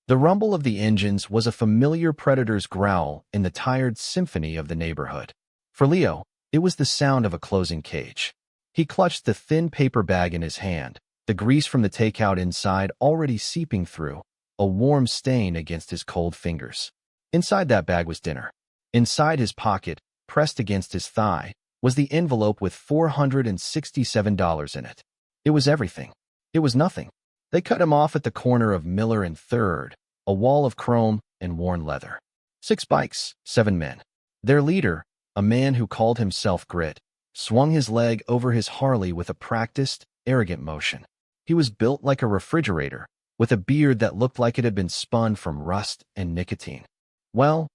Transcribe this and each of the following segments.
The rumble of the engines was a familiar predator's growl in the tired symphony of the neighborhood. For Leo, it was the sound of a closing cage. He clutched the thin paper bag in his hand, the grease from the takeout inside already seeping through, a warm stain against his cold fingers. Inside that bag was dinner. Inside his pocket, pressed against his thigh, was the envelope with $467 in it. It was everything. It was nothing. They cut him off at the corner of Miller and 3rd, a wall of chrome and worn leather. 6 bikes, 7 men. Their leader, a man who called himself Grit, swung his leg over his Harley with a practiced, arrogant motion. He was built like a refrigerator, with a beard that looked like it had been spun from rust and nicotine. Well,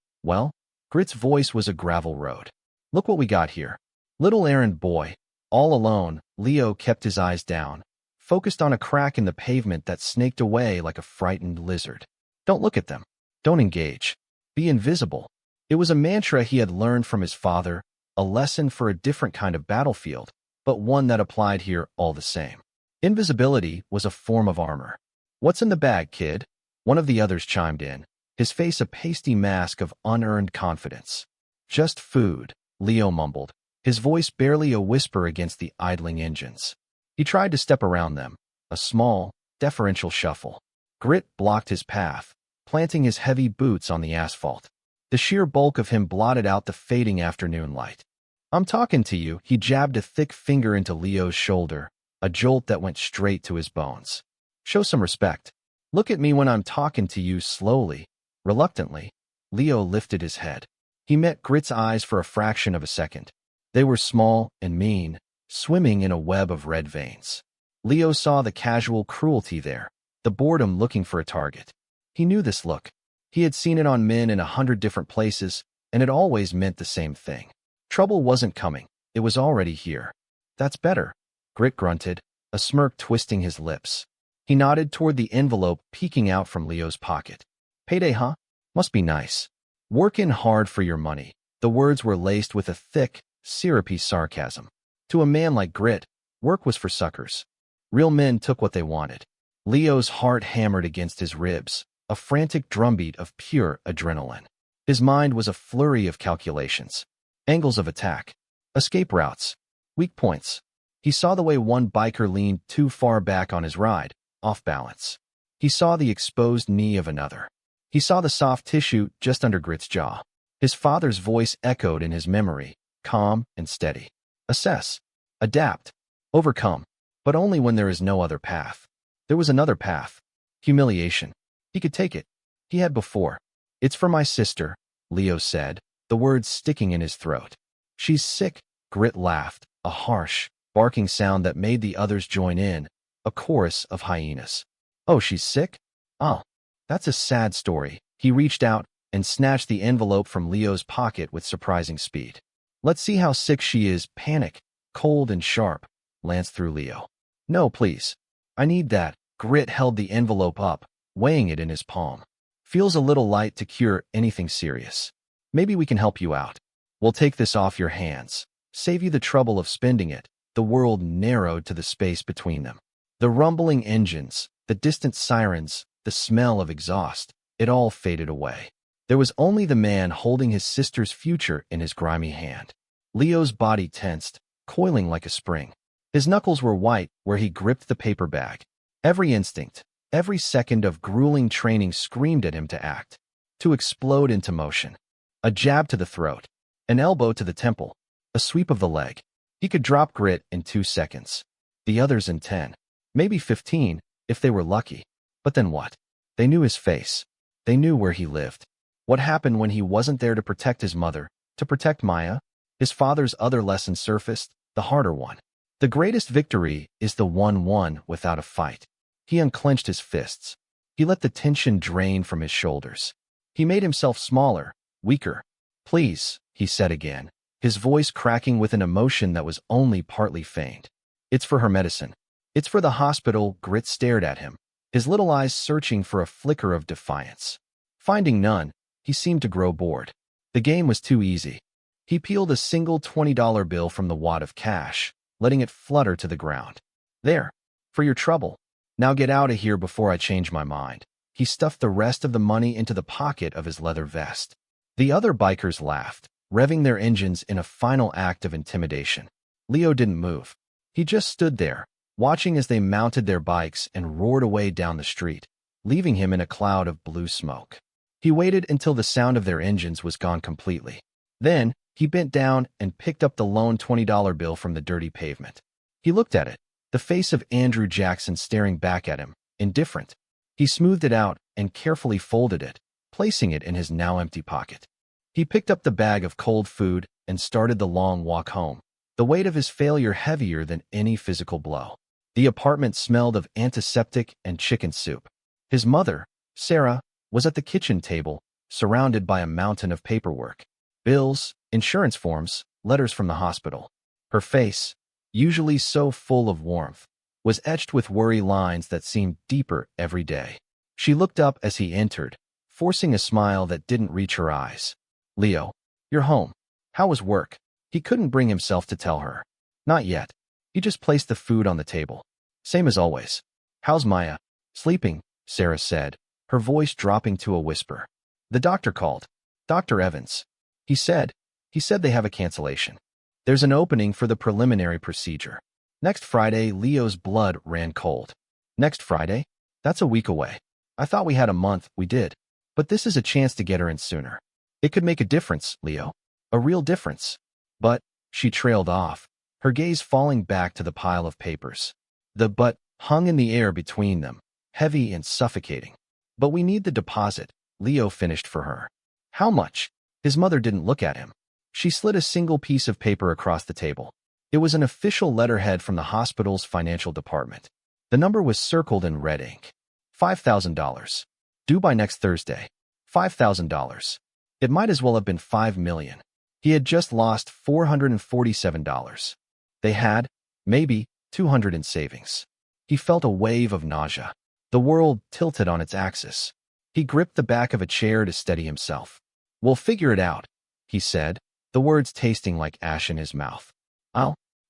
Grit's voice was a gravel road. Look what we got here. Little errand boy. All alone, Leo kept his eyes down, focused on a crack in the pavement that snaked away like a frightened lizard. Don't look at them. Don't engage. Be invisible. It was a mantra he had learned from his father, a lesson for a different kind of battlefield, but one that applied here all the same. Invisibility was a form of armor. What's in the bag, kid? One of the others chimed in, his face a pasty mask of unearned confidence. Just food, Leo mumbled, his voice barely a whisper against the idling engines. He tried to step around them, a small, deferential shuffle. Grit blocked his path, planting his heavy boots on the asphalt. The sheer bulk of him blotted out the fading afternoon light. I'm talking to you. He jabbed a thick finger into Leo's shoulder, a jolt that went straight to his bones. Show some respect. Look at me when I'm talking to you. Slowly, reluctantly, Leo lifted his head. He met Grit's eyes for a fraction of a second. They were small and mean, swimming in a web of red veins. Leo saw the casual cruelty there, the boredom looking for a target. He knew this look. He had seen it on men in 100 different places, and it always meant the same thing. Trouble wasn't coming. It was already here. That's better, Grit grunted, a smirk twisting his lips. He nodded toward the envelope peeking out from Leo's pocket. Payday, huh? Must be nice. Working hard for your money. The words were laced with a thick, syrupy sarcasm. To a man like Grit, work was for suckers. Real men took what they wanted. Leo's heart hammered against his ribs, a frantic drumbeat of pure adrenaline. His mind was a flurry of calculations. Angles of attack. Escape routes. Weak points. He saw the way one biker leaned too far back on his ride, off balance. He saw the exposed knee of another. He saw the soft tissue just under Grit's jaw. His father's voice echoed in his memory, calm and steady. Assess. Adapt. Overcome. But only when there is no other path. There was another path. Humiliation. He could take it. He had before. It's for my sister, Leo said, the words sticking in his throat. She's sick, Grit laughed, a harsh, barking sound that made the others join in, a chorus of hyenas. Oh, she's sick? Oh, that's a sad story. He reached out and snatched the envelope from Leo's pocket with surprising speed. Let's see how sick she is. Panic, cold and sharp, lanced through Leo. No, please. I need that. Grit held the envelope up, weighing it in his palm. Feels a little light to cure anything serious. Maybe we can help you out. We'll take this off your hands. Save you the trouble of spending it. The world narrowed to the space between them. The rumbling engines, the distant sirens, the smell of exhaust, it all faded away. There was only the man holding his sister's future in his grimy hand. Leo's body tensed, coiling like a spring. His knuckles were white where he gripped the paper bag. Every instinct, every second of grueling training screamed at him to act, to explode into motion. A jab to the throat, an elbow to the temple, a sweep of the leg. He could drop Grit in 2 seconds. The others in 10, maybe 15, if they were lucky. But then what? They knew his face. They knew where he lived. What happened when he wasn't there to protect his mother, to protect Maya? His father's other lesson surfaced, the harder one. The greatest victory is the one won without a fight. He unclenched his fists. He let the tension drain from his shoulders. He made himself smaller, weaker. Please, he said again, his voice cracking with an emotion that was only partly feigned. It's for her medicine. It's for the hospital. Grit stared at him, his little eyes searching for a flicker of defiance. Finding none, he seemed to grow bored. The game was too easy. He peeled a single $20 bill from the wad of cash, letting it flutter to the ground. There, for your trouble. Now get out of here before I change my mind. He stuffed the rest of the money into the pocket of his leather vest. The other bikers laughed, revving their engines in a final act of intimidation. Leo didn't move. He just stood there, watching as they mounted their bikes and roared away down the street, leaving him in a cloud of blue smoke. He waited until the sound of their engines was gone completely. Then, he bent down and picked up the lone $20 bill from the dirty pavement. He looked at it, the face of Andrew Jackson staring back at him, indifferent. He smoothed it out and carefully folded it, placing it in his now empty pocket. He picked up the bag of cold food and started the long walk home, the weight of his failure heavier than any physical blow. The apartment smelled of antiseptic and chicken soup. His mother, Sarah, was at the kitchen table, surrounded by a mountain of paperwork. Bills, insurance forms, letters from the hospital. Her face, usually so full of warmth, was etched with worry lines that seemed deeper every day. She looked up as he entered, forcing a smile that didn't reach her eyes. "Leo, you're home. How was work?" He couldn't bring himself to tell her. Not yet. He just placed the food on the table. "Same as always." "How's Maya?" "Sleeping," Sarah said, her voice dropping to a whisper. "The doctor called. Dr. Evans. He said they have a cancellation. There's an opening for the preliminary procedure. Next Friday." Leo's blood ran cold. "Next Friday? That's a week away. I thought we had a month." "We did. But this is a chance to get her in sooner. It could make a difference, Leo. A real difference." "But," she trailed off, her gaze falling back to the pile of papers. The "but" hung in the air between them, heavy and suffocating. "But we need the deposit," Leo finished for her. "How much?" His mother didn't look at him. She slid a single piece of paper across the table. It was an official letterhead from the hospital's financial department. The number was circled in red ink. $5,000. Due by next Thursday. $5,000. It might as well have been $5 million. He had just lost $447. They had, maybe, $200 in savings. He felt a wave of nausea. The world tilted on its axis. He gripped the back of a chair to steady himself. "We'll figure it out," he said, the words tasting like ash in his mouth.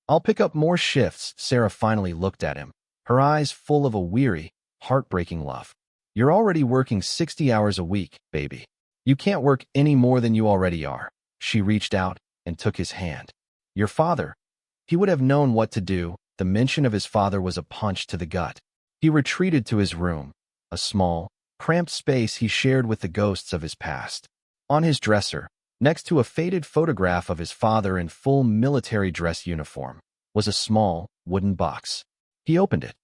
I'll pick up more shifts." Sarah finally looked at him, her eyes full of a weary, heartbreaking love. "You're already working 60 hours a week, baby. You can't work any more than you already are." She reached out and took his hand. "Your father." He would have known what to do. The mention of his father was a punch to the gut. He retreated to his room, a small, cramped space he shared with the ghosts of his past. On his dresser, next to a faded photograph of his father in full military dress uniform, was a small, wooden box. He opened it.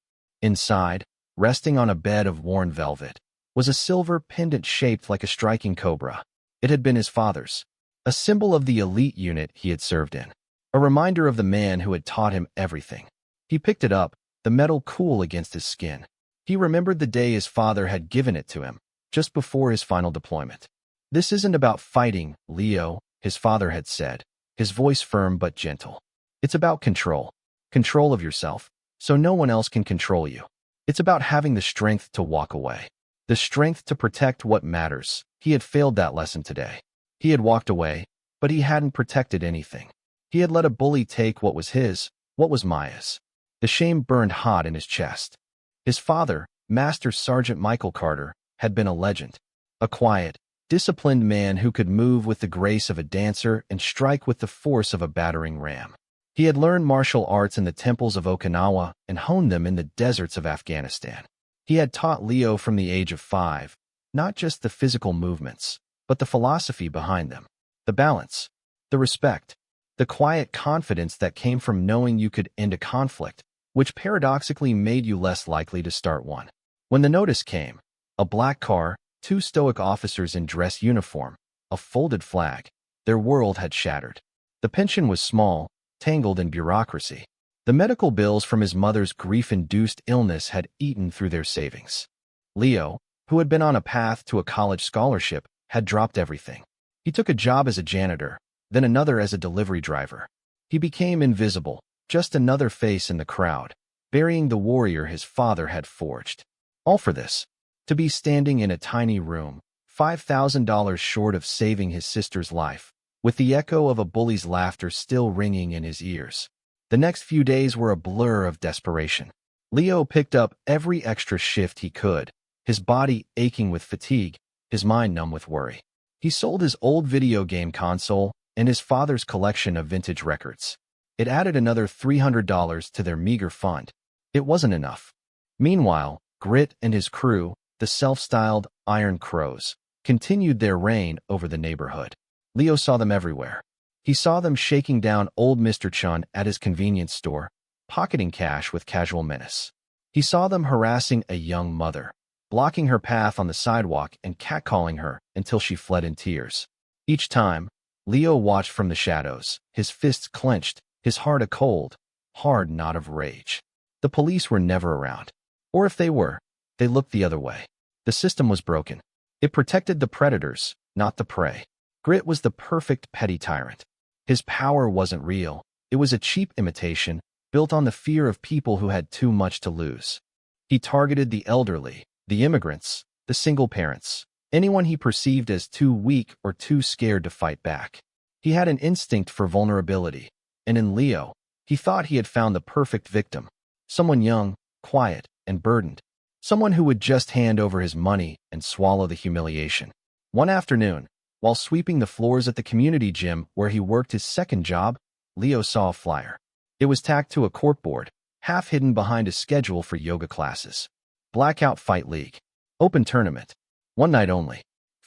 Inside, resting on a bed of worn velvet, was a silver pendant shaped like a striking cobra. It had been his father's, a symbol of the elite unit he had served in, a reminder of the man who had taught him everything. He picked it up, the metal cool against his skin. He remembered the day his father had given it to him, just before his final deployment. "This isn't about fighting, Leo," his father had said, his voice firm but gentle. "It's about control. Control of yourself, so no one else can control you. It's about having the strength to walk away. The strength to protect what matters." He had failed that lesson today. He had walked away, but he hadn't protected anything. He had let a bully take what was his, what was Maya's. The shame burned hot in his chest. His father, Master Sergeant Michael Carter, had been a legend. A quiet, disciplined man who could move with the grace of a dancer and strike with the force of a battering ram. He had learned martial arts in the temples of Okinawa and honed them in the deserts of Afghanistan. He had taught Leo from the age of 5, not just the physical movements, but the philosophy behind them, the balance, the respect, the quiet confidence that came from knowing you could end a conflict, which paradoxically made you less likely to start one. When the notice came, a black car, 2 stoic officers in dress uniform, a folded flag, their world had shattered. The pension was small, tangled in bureaucracy. The medical bills from his mother's grief-induced illness had eaten through their savings. Leo, who had been on a path to a college scholarship, had dropped everything. He took a job as a janitor, then another as a delivery driver. He became invisible, just another face in the crowd, burying the warrior his father had forged. All for this. To be standing in a tiny room, $5,000 short of saving his sister's life, with the echo of a bully's laughter still ringing in his ears. The next few days were a blur of desperation. Leo picked up every extra shift he could, his body aching with fatigue, his mind numb with worry. He sold his old video game console and his father's collection of vintage records. It added another $300 to their meager fund. It wasn't enough. Meanwhile, Grit and his crew, the self-styled Iron Crows, continued their reign over the neighborhood. Leo saw them everywhere. He saw them shaking down old Mr. Chun at his convenience store, pocketing cash with casual menace. He saw them harassing a young mother, blocking her path on the sidewalk and catcalling her until she fled in tears. Each time, Leo watched from the shadows, his fists clenched, his heart a cold, hard knot of rage. The police were never around. Or if they were, they looked the other way. The system was broken. It protected the predators, not the prey. Grit was the perfect petty tyrant. His power wasn't real. It was a cheap imitation, built on the fear of people who had too much to lose. He targeted the elderly, the immigrants, the single parents, anyone he perceived as too weak or too scared to fight back. He had an instinct for vulnerability, and in Leo, he thought he had found the perfect victim. Someone young, quiet, and burdened. Someone who would just hand over his money and swallow the humiliation. One afternoon, while sweeping the floors at the community gym where he worked his second job, Leo saw a flyer. It was tacked to a corkboard, half hidden behind a schedule for yoga classes. Blackout Fight League. Open tournament. One night only.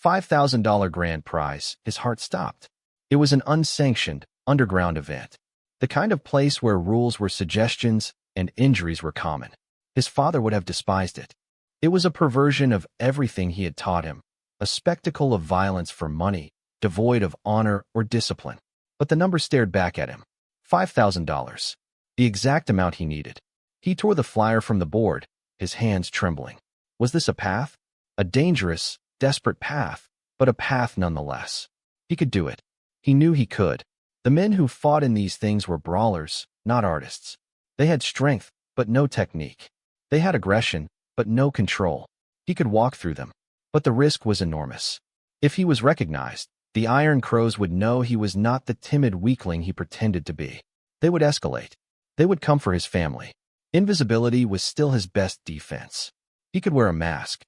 $5,000 grand prize. His heart stopped. It was an unsanctioned, underground event. The kind of place where rules were suggestions and injuries were common. His father would have despised it. It was a perversion of everything he had taught him, a spectacle of violence for money, devoid of honor or discipline. But the number stared back at him. $5,000. The exact amount he needed. He tore the flyer from the board, his hands trembling. Was this a path? A dangerous, desperate path, but a path nonetheless. He could do it. He knew he could. The men who fought in these things were brawlers, not artists. They had strength, but no technique. They had aggression, but no control. He could walk through them. But the risk was enormous. If he was recognized, the Iron Crows would know he was not the timid weakling he pretended to be. They would escalate. They would come for his family. Invisibility was still his best defense. He could wear a mask.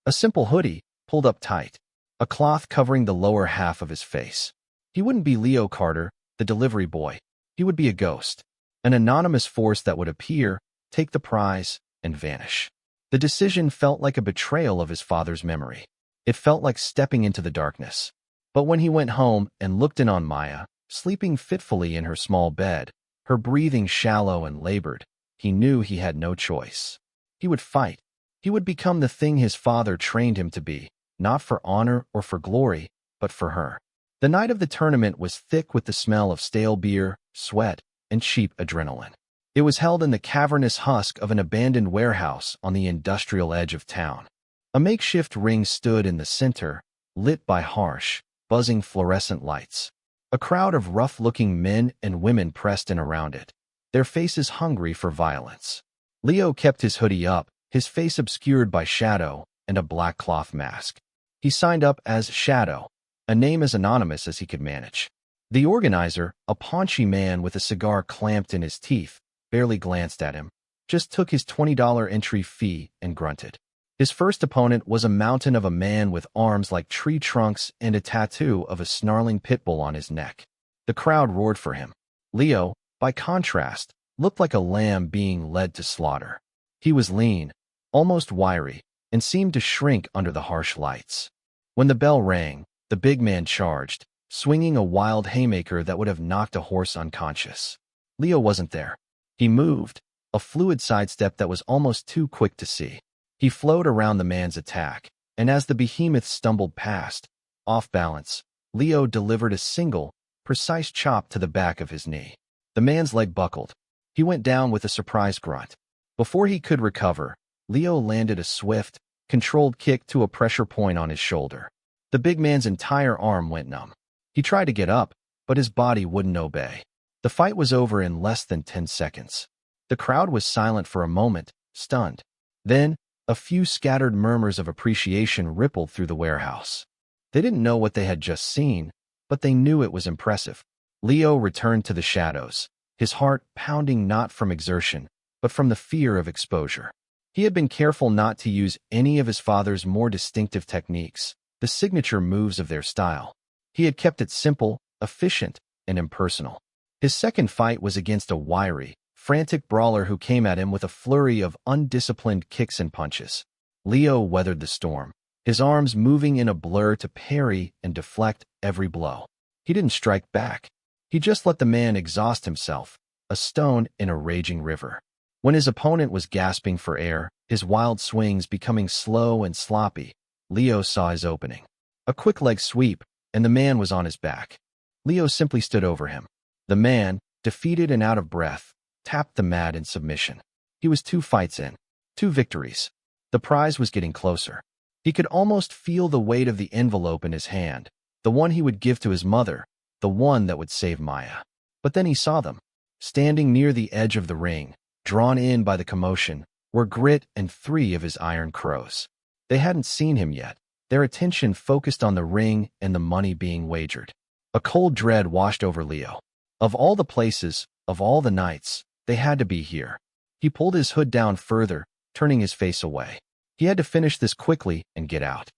A simple hoodie, pulled up tight. A cloth covering the lower half of his face. He wouldn't be Leo Carter, the delivery boy. He would be a ghost. An anonymous force that would appear, take the prize, and vanish. The decision felt like a betrayal of his father's memory. It felt like stepping into the darkness. But when he went home and looked in on Maya, sleeping fitfully in her small bed, her breathing shallow and labored, he knew he had no choice. He would fight. He would become the thing his father trained him to be, not for honor or for glory, but for her. The night of the tournament was thick with the smell of stale beer, sweat, and cheap adrenaline. It was held in the cavernous husk of an abandoned warehouse on the industrial edge of town. A makeshift ring stood in the center, lit by harsh, buzzing fluorescent lights. A crowd of rough-looking men and women pressed in around it, their faces hungry for violence. Leo kept his hoodie up, his face obscured by shadow and a black cloth mask. He signed up as Shadow, a name as anonymous as he could manage. The organizer, a paunchy man with a cigar clamped in his teeth, barely glanced at him, just took his $20 entry fee and grunted. His first opponent was a mountain of a man with arms like tree trunks and a tattoo of a snarling pit bull on his neck. The crowd roared for him. Leo, by contrast, looked like a lamb being led to slaughter. He was lean, almost wiry, and seemed to shrink under the harsh lights. When the bell rang, the big man charged, swinging a wild haymaker that would have knocked a horse unconscious. Leo wasn't there. He moved, a fluid sidestep that was almost too quick to see. He flowed around the man's attack, and as the behemoth stumbled past, off balance, Leo delivered a single, precise chop to the back of his knee. The man's leg buckled. He went down with a surprised grunt. Before he could recover, Leo landed a swift, controlled kick to a pressure point on his shoulder. The big man's entire arm went numb. He tried to get up, but his body wouldn't obey. The fight was over in less than 10 seconds. The crowd was silent for a moment, stunned. Then, a few scattered murmurs of appreciation rippled through the warehouse. They didn't know what they had just seen, but they knew it was impressive. Leo returned to the shadows, his heart pounding not from exertion, but from the fear of exposure. He had been careful not to use any of his father's more distinctive techniques, the signature moves of their style. He had kept it simple, efficient, and impersonal. His second fight was against a wiry, frantic brawler who came at him with a flurry of undisciplined kicks and punches. Leo weathered the storm, his arms moving in a blur to parry and deflect every blow. He didn't strike back. He just let the man exhaust himself, a stone in a raging river. When his opponent was gasping for air, his wild swings becoming slow and sloppy, Leo saw his opening. A quick leg sweep, and the man was on his back. Leo simply stood over him. The man, defeated and out of breath, tapped the mat in submission. He was 2 fights in, 2 victories. The prize was getting closer. He could almost feel the weight of the envelope in his hand, the one he would give to his mother, the one that would save Maya. But then he saw them. Standing near the edge of the ring, drawn in by the commotion, were Grit and 3 of his Iron Crows. They hadn't seen him yet, their attention focused on the ring and the money being wagered. A cold dread washed over Leo. Of all the places, of all the nights, they had to be here. He pulled his hood down further, turning his face away. He had to finish this quickly and get out.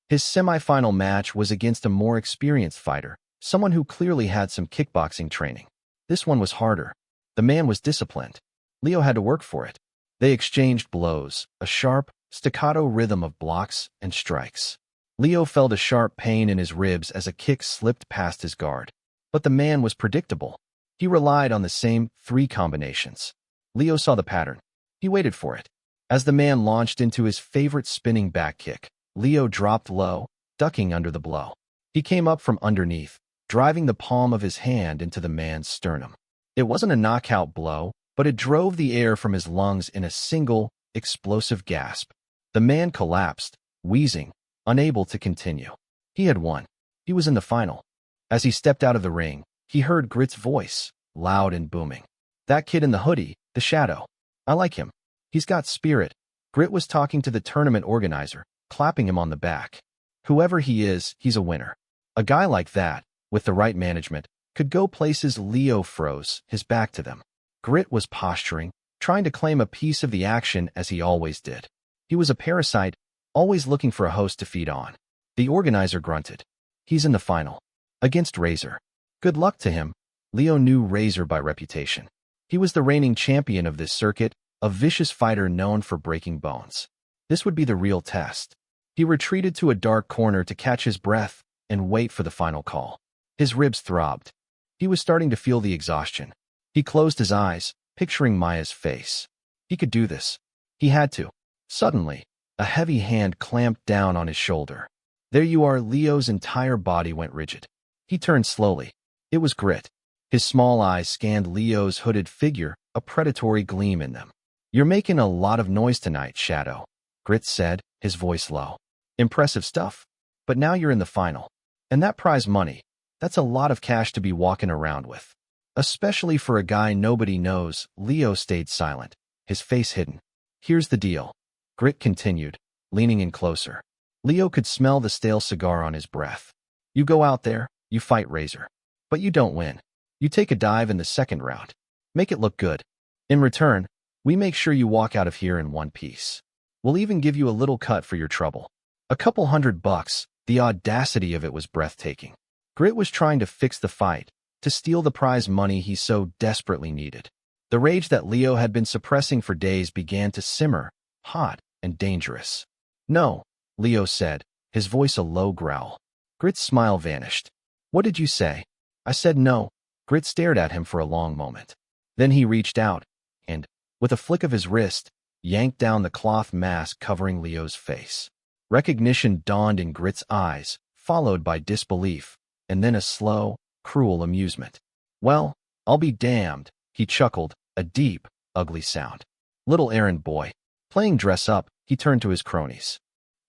His semi-final match was against a more experienced fighter, someone who clearly had some kickboxing training. This one was harder. The man was disciplined. Leo had to work for it. They exchanged blows, a sharp, staccato rhythm of blocks and strikes. Leo felt a sharp pain in his ribs as a kick slipped past his guard. But the man was predictable. He relied on the same 3 combinations. Leo saw the pattern. He waited for it. As the man launched into his favorite spinning back kick, Leo dropped low, ducking under the blow. He came up from underneath, driving the palm of his hand into the man's sternum. It wasn't a knockout blow, but it drove the air from his lungs in a single, explosive gasp. The man collapsed, wheezing, unable to continue. He had won. He was in the final. As he stepped out of the ring, he heard Grit's voice, loud and booming. "That kid in the hoodie, the Shadow. I like him. He's got spirit." Grit was talking to the tournament organizer, clapping him on the back. "Whoever he is, he's a winner. A guy like that, with the right management, could go places." Leo froze, his back to them. Grit was posturing, trying to claim a piece of the action as he always did. He was a parasite, always looking for a host to feed on. The organizer grunted. "He's in the final. Against Razor." Good luck to him. Leo knew Razor by reputation. He was the reigning champion of this circuit, a vicious fighter known for breaking bones. This would be the real test. He retreated to a dark corner to catch his breath and wait for the final call. His ribs throbbed. He was starting to feel the exhaustion. He closed his eyes, picturing Maya's face. He could do this. He had to. Suddenly, a heavy hand clamped down on his shoulder. "There you are." Leo's entire body went rigid. He turned slowly. It was Grit. His small eyes scanned Leo's hooded figure, a predatory gleam in them. "You're making a lot of noise tonight, Shadow," Grit said, his voice low. "Impressive stuff. But now you're in the final. And that prize money, that's a lot of cash to be walking around with. Especially for a guy nobody knows." Leo stayed silent, his face hidden. "Here's the deal," Grit continued, leaning in closer. Leo could smell the stale cigar on his breath. "You go out there, you fight Razor. But you don't win. You take a dive in the second round. Make it look good. In return, we make sure you walk out of here in one piece. We'll even give you a little cut for your trouble. A couple $100. The audacity of it was breathtaking. Grit was trying to fix the fight, to steal the prize money he so desperately needed. The rage that Leo had been suppressing for days began to simmer, hot and dangerous. "No," Leo said, his voice a low growl. Grit's smile vanished. "What did you say?" "I said no." Grit stared at him for a long moment. Then he reached out and, with a flick of his wrist, yanked down the cloth mask covering Leo's face. Recognition dawned in Grit's eyes, followed by disbelief, and then a slow, cruel amusement. "Well, I'll be damned," he chuckled, a deep, ugly sound. "Little errand boy." Playing dress up, he turned to his cronies.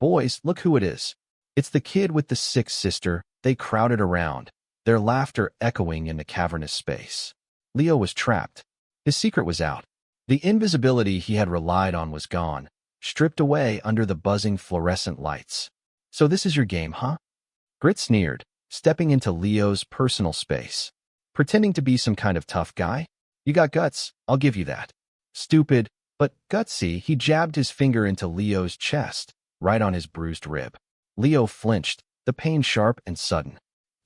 "Boys, look who it is. It's the kid with the sick sister." They crowded around, their laughter echoing in the cavernous space. Leo was trapped. His secret was out. The invisibility he had relied on was gone, stripped away under the buzzing fluorescent lights. "So this is your game, huh?" Grit sneered, stepping into Leo's personal space. "Pretending to be some kind of tough guy? You got guts, I'll give you that." "Stupid," But gutsy, he jabbed his finger into Leo's chest, right on his bruised rib. Leo flinched, the pain sharp and sudden.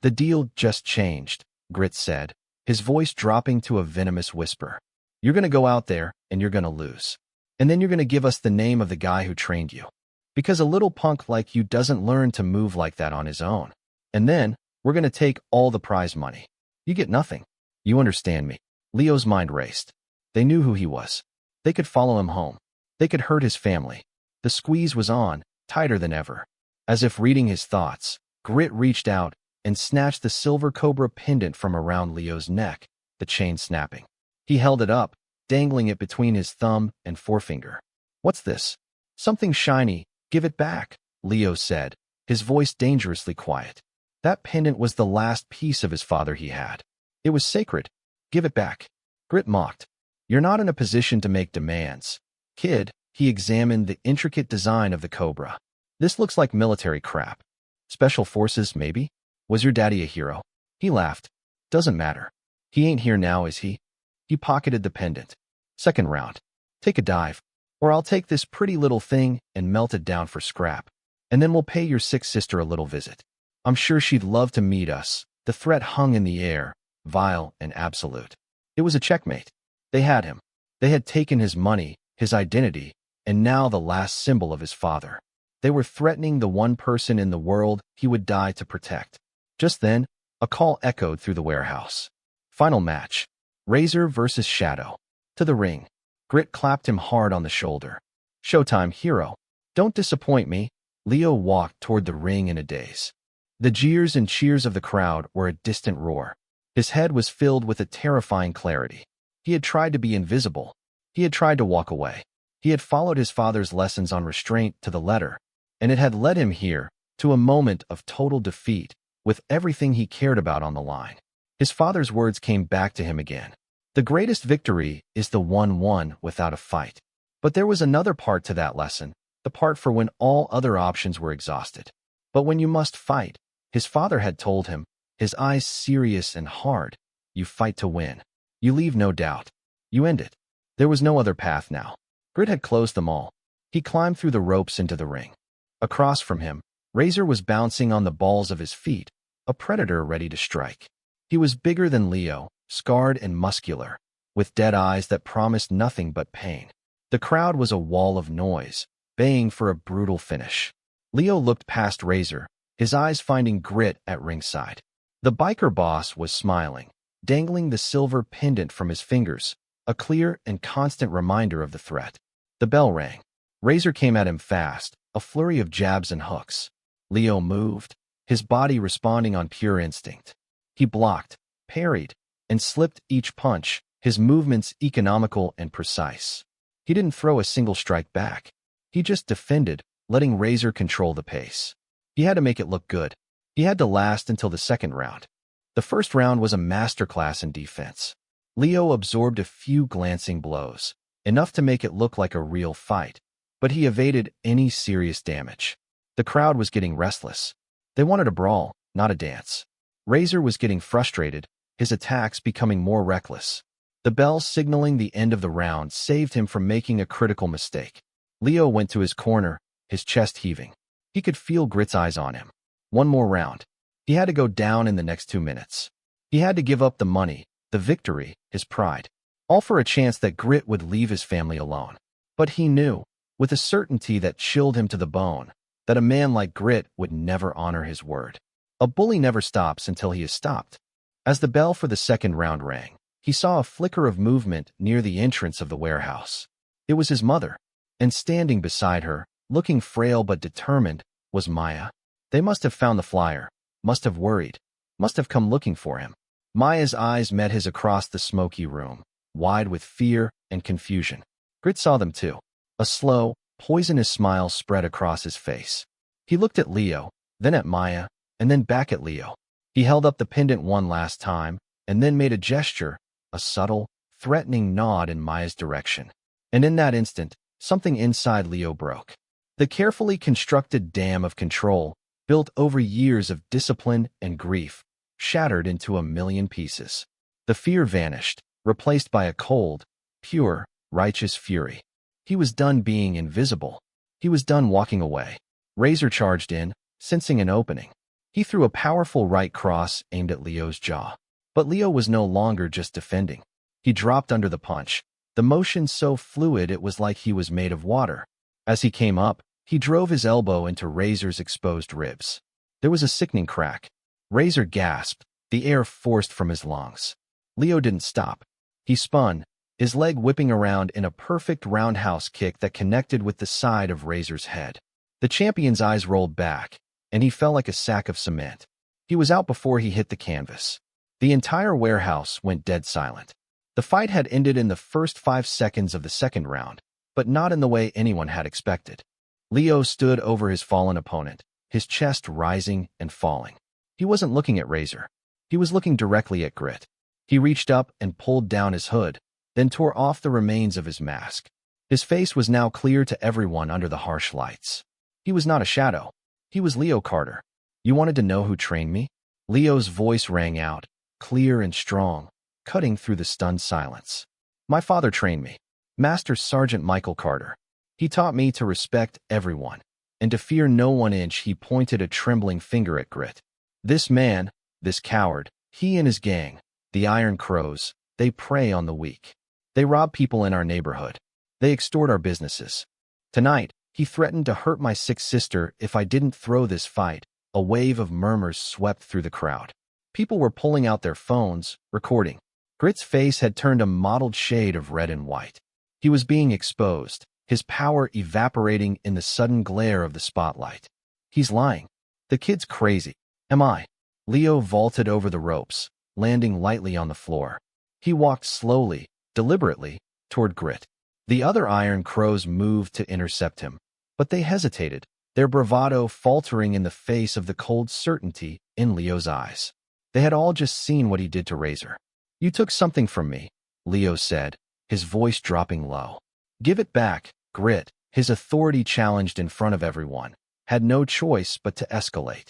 "The deal just changed," Grit said, his voice dropping to a venomous whisper. "You're gonna go out there, and you're gonna lose. And then you're gonna give us the name of the guy who trained you. Because a little punk like you doesn't learn to move like that on his own. And then, we're gonna take all the prize money. You get nothing. You understand me?" Leo's mind raced. They knew who he was. They could follow him home. They could hurt his family. The squeeze was on, tighter than ever. As if reading his thoughts, Grit reached out and snatched the silver cobra pendant from around Leo's neck, the chain snapping. He held it up, dangling it between his thumb and forefinger. "What's this?" "Something shiny. Give it back," Leo said, his voice dangerously quiet. That pendant was the last piece of his father he had. It was sacred. "Give it back." Grit mocked. "You're not in a position to make demands. Kid," he examined the intricate design of the cobra. "This looks like military crap. Special forces, maybe? Was your daddy a hero?" He laughed. "Doesn't matter. He ain't here now, is he?" He pocketed the pendant. "Second round. Take a dive. Or I'll take this pretty little thing and melt it down for scrap. And then we'll pay your sick sister a little visit. I'm sure she'd love to meet us." The threat hung in the air, vile and absolute. It was a checkmate. They had him. They had taken his money, his identity, and now the last symbol of his father. They were threatening the one person in the world he would die to protect. Just then, a call echoed through the warehouse. Final match. Razor versus Shadow. To the ring. Grit clapped him hard on the shoulder. "Showtime, hero. Don't disappoint me." Leo walked toward the ring in a daze. The jeers and cheers of the crowd were a distant roar. His head was filled with a terrifying clarity. He had tried to be invisible. He had tried to walk away. He had followed his father's lessons on restraint to the letter, and it had led him here, to a moment of total defeat, with everything he cared about on the line. His father's words came back to him again. The greatest victory is the one won without a fight. But there was another part to that lesson, the part for when all other options were exhausted. But when you must fight, his father had told him, his eyes serious and hard, you fight to win. You leave no doubt. You end it. There was no other path now. Grit had closed them all. He climbed through the ropes into the ring. Across from him, Razor was bouncing on the balls of his feet, a predator ready to strike. He was bigger than Leo, scarred and muscular, with dead eyes that promised nothing but pain. The crowd was a wall of noise, baying for a brutal finish. Leo looked past Razor, his eyes finding Grit at ringside. The biker boss was smiling, dangling the silver pendant from his fingers, a clear and constant reminder of the threat. The bell rang. Razor came at him fast, a flurry of jabs and hooks. Leo moved, his body responding on pure instinct. He blocked, parried, and slipped each punch, his movements economical and precise. He didn't throw a single strike back. He just defended, letting Razor control the pace. He had to make it look good. He had to last until the second round. The first round was a masterclass in defense. Leo absorbed a few glancing blows, enough to make it look like a real fight, but he evaded any serious damage. The crowd was getting restless. They wanted a brawl, not a dance. Razor was getting frustrated, his attacks becoming more reckless. The bell signaling the end of the round saved him from making a critical mistake. Leo went to his corner, his chest heaving. He could feel Grit's eyes on him. One more round. He had to go down in the next 2 minutes. He had to give up the money, the victory, his pride, all for a chance that Grit would leave his family alone. But he knew, with a certainty that chilled him to the bone, that a man like Grit would never honor his word. A bully never stops until he is stopped. As the bell for the second round rang, he saw a flicker of movement near the entrance of the warehouse. It was his mother, and standing beside her, looking frail but determined, was Maya. They must have found the flyer, must have worried, must have come looking for him. Maya's eyes met his across the smoky room, wide with fear and confusion. Grit saw them too. A slow, poisonous smile spread across his face. He looked at Leo, then at Maya, and then back at Leo. He held up the pendant one last time, and then made a gesture, a subtle, threatening nod in Maya's direction. And in that instant, something inside Leo broke. The carefully constructed dam of control, built over years of discipline and grief, shattered into a million pieces. The fear vanished, replaced by a cold, pure, righteous fury. He was done being invisible. He was done walking away. Razor charged in, sensing an opening. He threw a powerful right cross aimed at Leo's jaw. But Leo was no longer just defending. He dropped under the punch, the motion so fluid it was like he was made of water. As he came up, he drove his elbow into Razor's exposed ribs. There was a sickening crack. Razor gasped, the air forced from his lungs. Leo didn't stop. He spun, his leg whipping around in a perfect roundhouse kick that connected with the side of Razor's head. The champion's eyes rolled back, and he fell like a sack of cement. He was out before he hit the canvas. The entire warehouse went dead silent. The fight had ended in the first 5 seconds of the second round, but not in the way anyone had expected. Leo stood over his fallen opponent, his chest rising and falling. He wasn't looking at Razor. He was looking directly at Grit. He reached up and pulled down his hood, then tore off the remains of his mask. His face was now clear to everyone under the harsh lights. He was not a shadow. He was Leo Carter. You wanted to know who trained me? Leo's voice rang out, clear and strong, cutting through the stunned silence. My father trained me. Master Sergeant Michael Carter. He taught me to respect everyone, and to fear no one. He pointed a trembling finger at Grit. This man, this coward, he and his gang, the Iron Crows, they prey on the weak. They rob people in our neighborhood. They extort our businesses. Tonight, he threatened to hurt my sick sister if I didn't throw this fight. A wave of murmurs swept through the crowd. People were pulling out their phones, recording. Grit's face had turned a mottled shade of red and white. He was being exposed, his power evaporating in the sudden glare of the spotlight. He's lying. The kid's crazy. Am I? Leo vaulted over the ropes, landing lightly on the floor. He walked slowly, deliberately, toward Grit. The other Iron Crows moved to intercept him, but they hesitated, their bravado faltering in the face of the cold certainty in Leo's eyes. They had all just seen what he did to Razor. You took something from me, Leo said, his voice dropping low. Give it back. Grit, his authority challenged in front of everyone, had no choice but to escalate.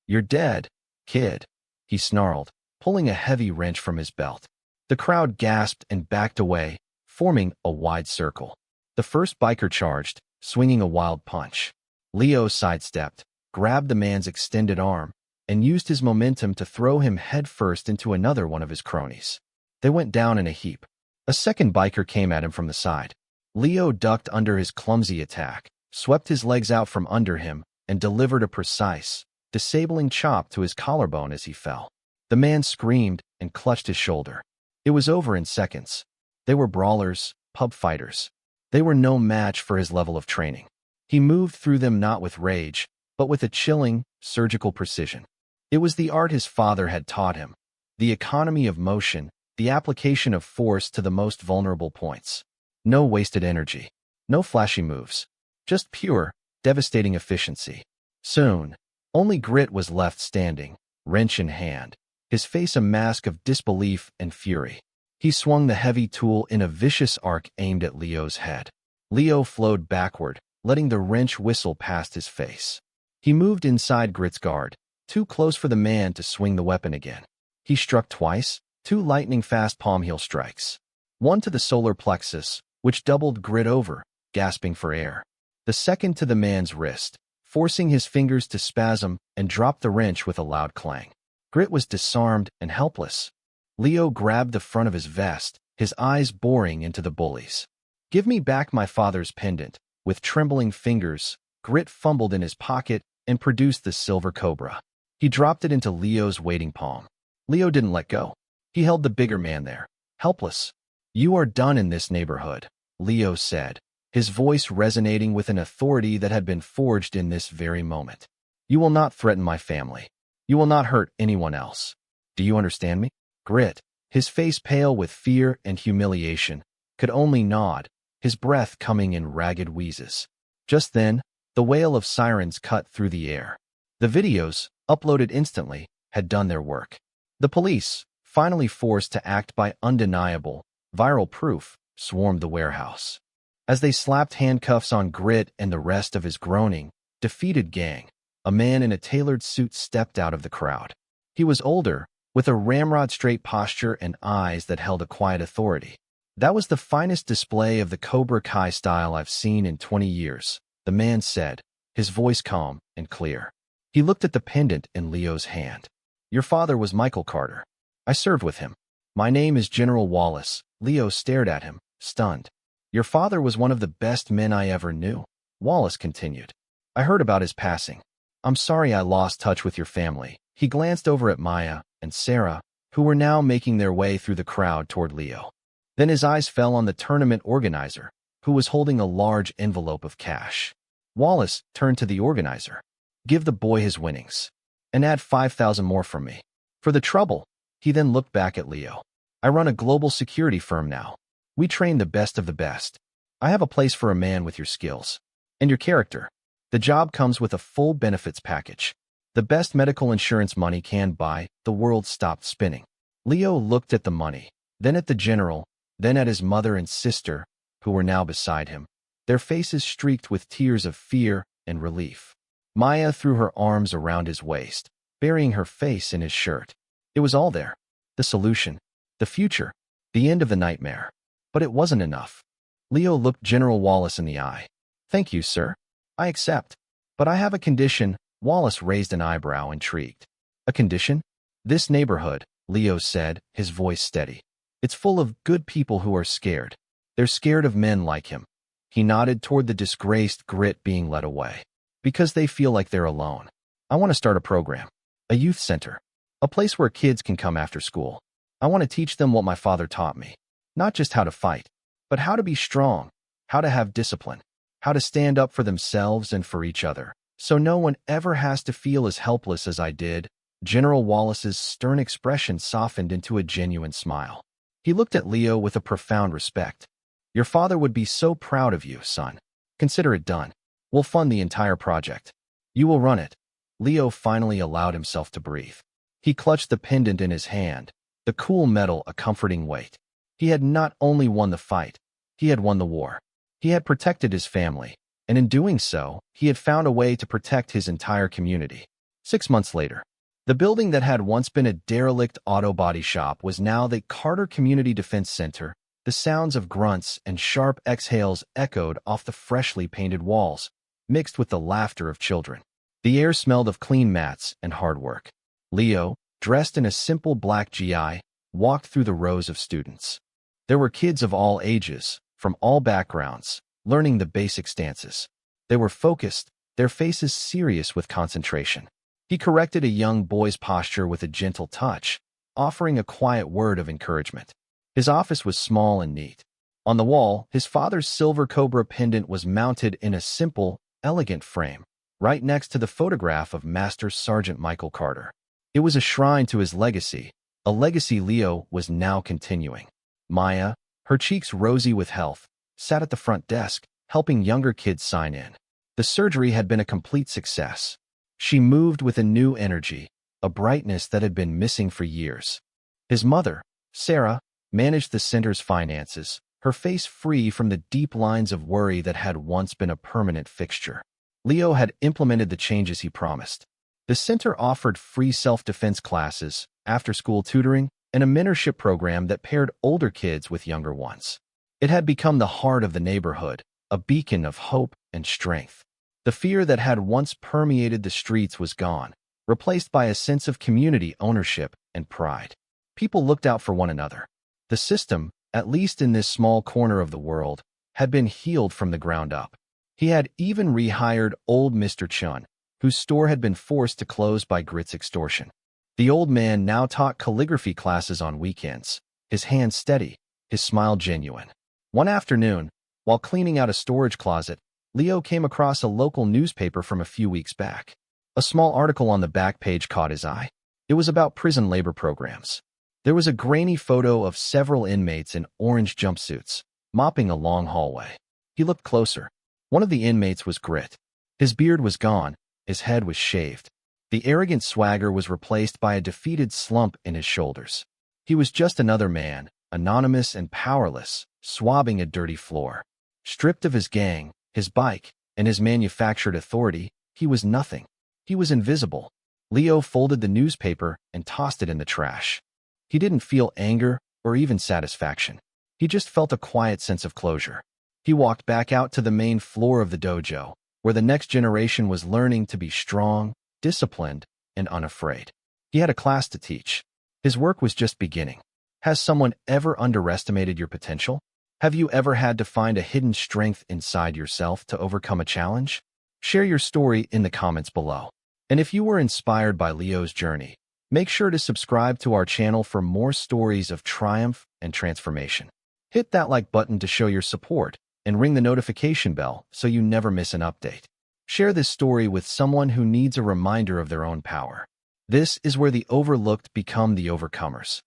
You're dead, kid, he snarled, pulling a heavy wrench from his belt. The crowd gasped and backed away, forming a wide circle. The first biker charged, swinging a wild punch. Leo sidestepped, grabbed the man's extended arm, and used his momentum to throw him headfirst into another one of his cronies. They went down in a heap. A second biker came at him from the side. Leo ducked under his clumsy attack, swept his legs out from under him, and delivered a precise, disabling chop to his collarbone as he fell. The man screamed and clutched his shoulder. It was over in seconds. They were brawlers, pub fighters. They were no match for his level of training. He moved through them not with rage, but with a chilling, surgical precision. It was the art his father had taught him, the economy of motion, the application of force to the most vulnerable points. No wasted energy, no flashy moves, just pure, devastating efficiency. Soon, only Grit was left standing, wrench in hand, his face a mask of disbelief and fury. He swung the heavy tool in a vicious arc aimed at Leo's head. Leo flowed backward, letting the wrench whistle past his face. He moved inside Grit's guard, too close for the man to swing the weapon again. He struck twice, 2 lightning-fast palm heel strikes. One to the solar plexus, which doubled Grit over, gasping for air. The second to the man's wrist, forcing his fingers to spasm, and dropped the wrench with a loud clang. Grit was disarmed and helpless. Leo grabbed the front of his vest, his eyes boring into the bullies. Give me back my father's pendant. With trembling fingers, Grit fumbled in his pocket and produced the silver cobra. He dropped it into Leo's waiting palm. Leo didn't let go. He held the bigger man there, helpless. You are done in this neighborhood, Leo said, his voice resonating with an authority that had been forged in this very moment. You will not threaten my family. You will not hurt anyone else. Do you understand me? Grit, his face pale with fear and humiliation, could only nod, his breath coming in ragged wheezes. Just then, the wail of sirens cut through the air. The videos, uploaded instantly, had done their work. The police, finally forced to act by undeniable, viral proof, swarmed the warehouse. As they slapped handcuffs on Grit and the rest of his groaning, defeated gang, a man in a tailored suit stepped out of the crowd. He was older, with a ramrod-straight posture and eyes that held a quiet authority. That was the finest display of the Cobra Kai style I've seen in 20 years, the man said, his voice calm and clear. He looked at the pendant in Leo's hand. Your father was Michael Carter. I served with him. My name is General Wallace. Leo stared at him, stunned. Your father was one of the best men I ever knew, Wallace continued. I heard about his passing. I'm sorry I lost touch with your family. He glanced over at Maya and Sarah, who were now making their way through the crowd toward Leo. Then his eyes fell on the tournament organizer, who was holding a large envelope of cash. Wallace turned to the organizer. Give the boy his winnings. And add 5,000 more from me. For the trouble. He then looked back at Leo. I run a global security firm now. We train the best of the best. I have a place for a man with your skills. And your character. The job comes with a full benefits package. The best medical insurance money can buy. The world stopped spinning. Leo looked at the money, then at the general, then at his mother and sister, who were now beside him, their faces streaked with tears of fear and relief. Maya threw her arms around his waist, burying her face in his shirt. It was all there. The solution. The future. The end of the nightmare. But it wasn't enough. Leo looked General Wallace in the eye. Thank you, sir. I accept. But I have a condition. Wallace raised an eyebrow, intrigued. A condition? This neighborhood, Leo said, his voice steady. It's full of good people who are scared. They're scared of men like him. He nodded toward the disgraced Grit being led away. Because they feel like they're alone. I want to start a program. A youth center. A place where kids can come after school. I want to teach them what my father taught me. Not just how to fight, but how to be strong, how to have discipline, how to stand up for themselves and for each other, so no one ever has to feel as helpless as I did. General Wallace's stern expression softened into a genuine smile. He looked at Leo with a profound respect. Your father would be so proud of you, son. Consider it done. We'll fund the entire project. You will run it. Leo finally allowed himself to breathe. He clutched the pendant in his hand, the cool metal a comforting weight. He had not only won the fight, he had won the war. He had protected his family, and in doing so, he had found a way to protect his entire community. 6 months later, the building that had once been a derelict auto body shop was now the Carter Community Defense Center. The sounds of grunts and sharp exhales echoed off the freshly painted walls, mixed with the laughter of children. The air smelled of clean mats and hard work. Leo, dressed in a simple black GI, walked through the rows of students. There were kids of all ages, from all backgrounds, learning the basic stances. They were focused, their faces serious with concentration. He corrected a young boy's posture with a gentle touch, offering a quiet word of encouragement. His office was small and neat. On the wall, his father's silver Cobra pendant was mounted in a simple, elegant frame, right next to the photograph of Master Sergeant Michael Carter. It was a shrine to his legacy, a legacy Leo was now continuing. Maya, her cheeks rosy with health, sat at the front desk, helping younger kids sign in. The surgery had been a complete success. She moved with a new energy, a brightness that had been missing for years. His mother, Sarah, managed the center's finances, her face free from the deep lines of worry that had once been a permanent fixture. Leo had implemented the changes he promised. The center offered free self-defense classes, after-school tutoring, and a mentorship program that paired older kids with younger ones. It had become the heart of the neighborhood, a beacon of hope and strength. The fear that had once permeated the streets was gone, replaced by a sense of community ownership and pride. People looked out for one another. The system, at least in this small corner of the world, had been healed from the ground up. He had even rehired old Mr. Chun, whose store had been forced to close by Grit's extortion. The old man now taught calligraphy classes on weekends, his hands steady, his smile genuine. One afternoon, while cleaning out a storage closet, Leo came across a local newspaper from a few weeks back. A small article on the back page caught his eye. It was about prison labor programs. There was a grainy photo of several inmates in orange jumpsuits, mopping a long hallway. He looked closer. One of the inmates was Grit. His beard was gone, his head was shaved. The arrogant swagger was replaced by a defeated slump in his shoulders. He was just another man, anonymous and powerless, swabbing a dirty floor. Stripped of his gang, his bike, and his manufactured authority, he was nothing. He was invisible. Leo folded the newspaper and tossed it in the trash. He didn't feel anger or even satisfaction. He just felt a quiet sense of closure. He walked back out to the main floor of the dojo, where the next generation was learning to be strong, disciplined, and unafraid. He had a class to teach. His work was just beginning. Has someone ever underestimated your potential? Have you ever had to find a hidden strength inside yourself to overcome a challenge? Share your story in the comments below. And if you were inspired by Leo's journey, make sure to subscribe to our channel for more stories of triumph and transformation. Hit that like button to show your support and ring the notification bell so you never miss an update. Share this story with someone who needs a reminder of their own power. This is where the overlooked become the overcomers.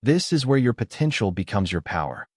This is where your potential becomes your power.